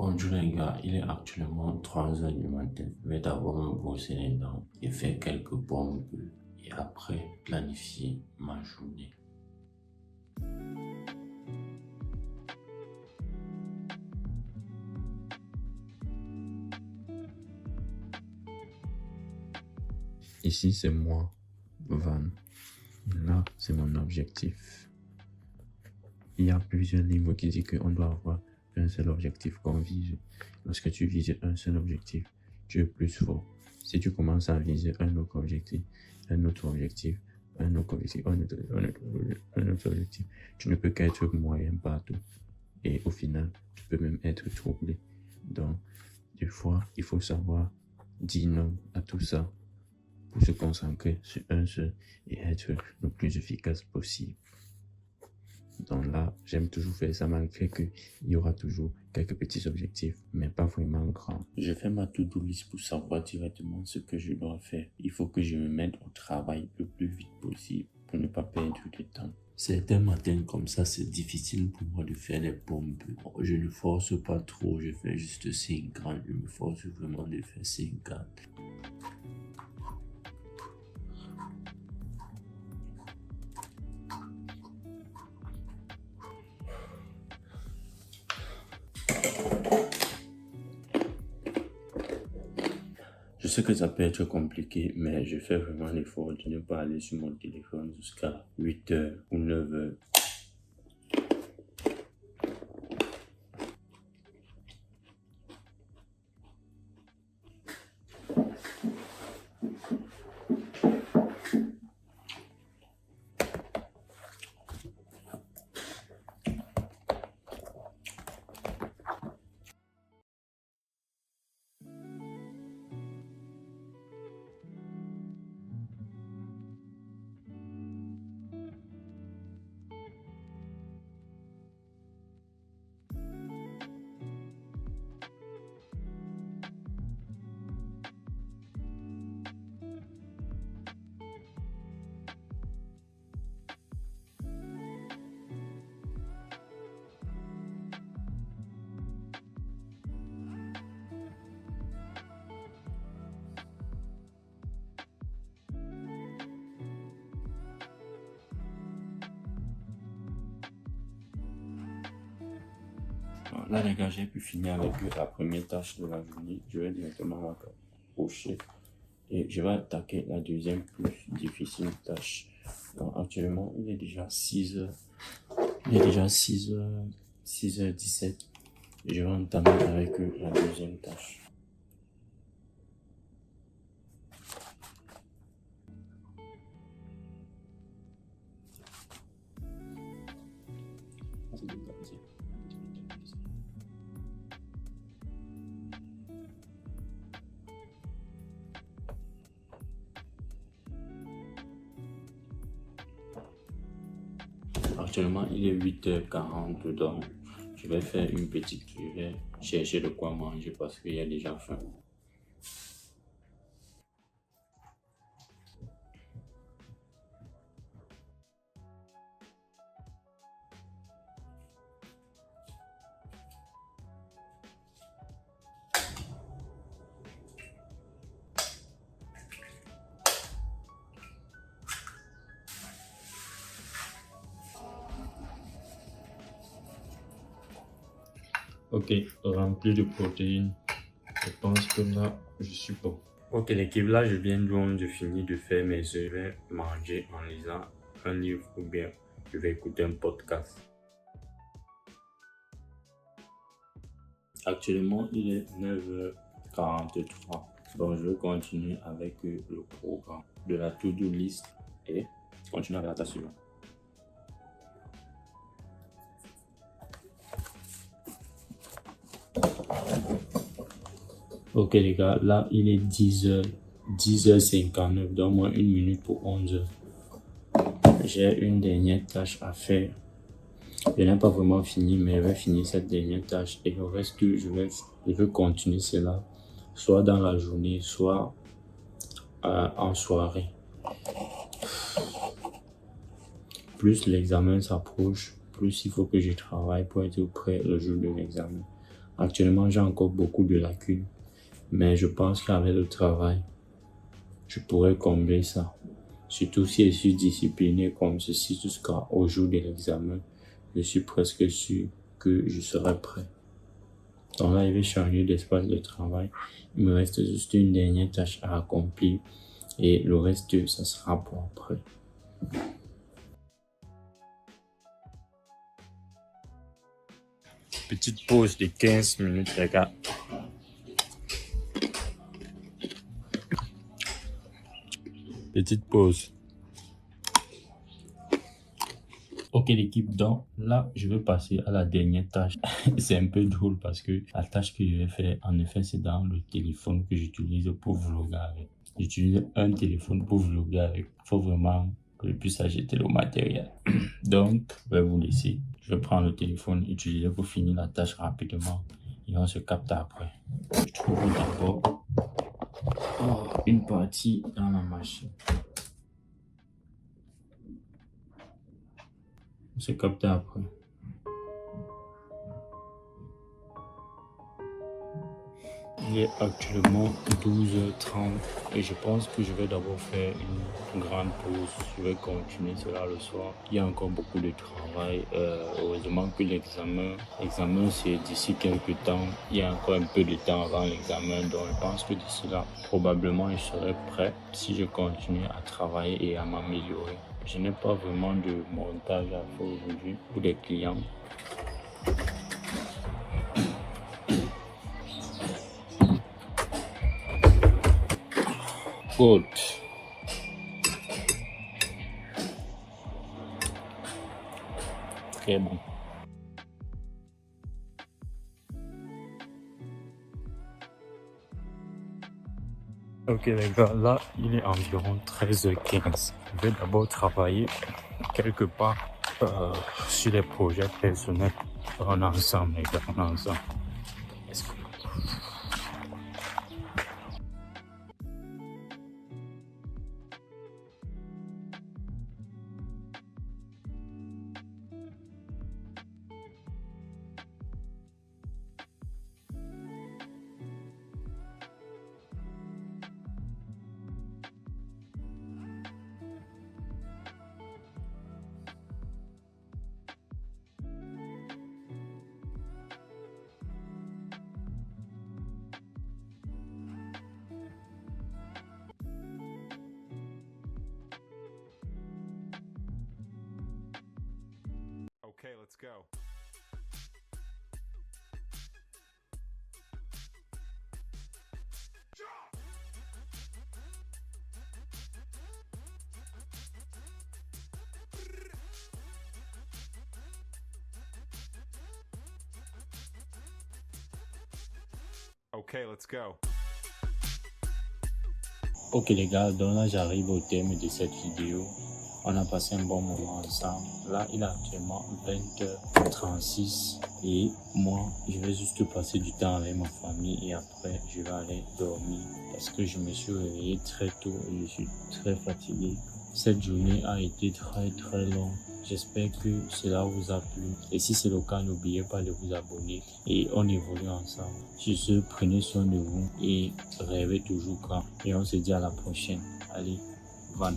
Bonjour les gars, il est actuellement 3 heures du matin. Je vais d'abord me brosser les dents et faire quelques pompes et après planifier ma journée. Ici c'est moi, Van. Là c'est mon objectif. Il y a plusieurs livres qui disent qu'on doit avoir un seul objectif qu'on vise. Lorsque tu vises un seul objectif, tu es plus fort. Si tu commences à viser un autre objectif, un autre objectif, un autre objectif, un autre objectif, tu ne peux qu'être moyen partout. Et au final, tu peux même être troublé. Donc, des fois, il faut savoir dire non à tout ça pour se concentrer sur un seul et être le plus efficace possible. Donc là, j'aime toujours faire ça malgré qu'il y aura toujours quelques petits objectifs, mais pas vraiment grands. Je fais ma to-do list pour savoir directement ce que je dois faire. Il faut que je me mette au travail le plus vite possible pour ne pas perdre de temps. Certains matins comme ça, c'est difficile pour moi de faire les pompes. Je ne force pas trop, je fais juste 50. Je me force vraiment de faire 50. Je sais que ça peut être compliqué, mais je fais vraiment l'effort de ne pas aller sur mon téléphone jusqu'à 8 heures ou 9 heures. Là, les gars, j'ai pu finir avec la première tâche de la journée. Je vais directement m'accrocher et je vais attaquer la deuxième plus difficile tâche. Donc, actuellement, il est déjà 6 heures. Il est déjà 6 heures, 6h17. Je vais entamer avec la deuxième tâche. Actuellement, il est 8h40, donc je vais faire une petite, je vais chercher de quoi manger parce qu'il y a déjà faim. Ok, rempli de protéines. Je pense que là, je suis bon. Ok l'équipe, là je viens donc de finir de faire mes œufs. Je vais manger en lisant un livre ou bien je vais écouter un podcast. Actuellement, il est 9h43. Donc je vais continuer avec le programme de la to-do list et continuer avec la tâche suivante. Ok les gars, là il est 10h59, donne-moi 1 minute pour 11h. J'ai une dernière tâche à faire. Je n'ai pas vraiment fini, mais je vais finir cette dernière tâche et le reste, je vais continuer cela, soit dans la journée, soit en soirée. Plus l'examen s'approche, plus il faut que je travaille pour être prêt le jour de l'examen. Actuellement, j'ai encore beaucoup de lacunes, mais je pense qu'avec le travail, je pourrais combler ça. Surtout si je suis discipliné comme ceci jusqu'au jour de l'examen, je suis presque sûr que je serai prêt. Donc là, je vais changer d'espace de travail. Il me reste juste une dernière tâche à accomplir et le reste, ça sera pour après. Petite pause de 15 minutes, les gars. Petite pause. Ok l'équipe, donc là je vais passer à la dernière tâche. C'est un peu drôle parce que la tâche que je vais faire, en effet, c'est dans le téléphone que j'utilise pour vlogger avec. J'utilise un téléphone pour vlogger avec. Il faut vraiment que je puisse acheter le matériel. Donc, je vais vous laisser. Je vais prendre le téléphone utilisé pour finir la tâche rapidement et on se capte après. Je trouve d'abord une partie dans la machine. On se capte après. Il est actuellement 12h30 et je pense que je vais d'abord faire une grande pause. Je vais continuer cela le soir. Il y a encore beaucoup de travail. Heureusement que l'examen c'est d'ici quelques temps. Il y a encore un peu de temps avant l'examen. Donc je pense que d'ici là, probablement je serai prêt si je continue à travailler et à m'améliorer. Je n'ai pas vraiment de montage à faire aujourd'hui pour des clients. Good. Très bon. Ok les gars, là il est environ 13h15. Je vais d'abord travailler quelque part sur les projets personnels. On est ensemble les gars, on est ensemble. Let's go. Okay, let's go. Okay, let's go. Ok les gars, donc là j'arrive au terme de cette vidéo. On a passé un bon moment ensemble. Là il est actuellement 20h36 et moi je vais juste passer du temps avec ma famille et après je vais aller dormir parce que je me suis réveillé très tôt et je suis très fatigué. Cette journée a été très longue. J'espère que cela vous a plu. Et si c'est le cas, n'oubliez pas de vous abonner. Et on évolue ensemble. Sur ce, prenez soin de vous et rêvez toujours grand. Et on se dit à la prochaine. Allez, Van.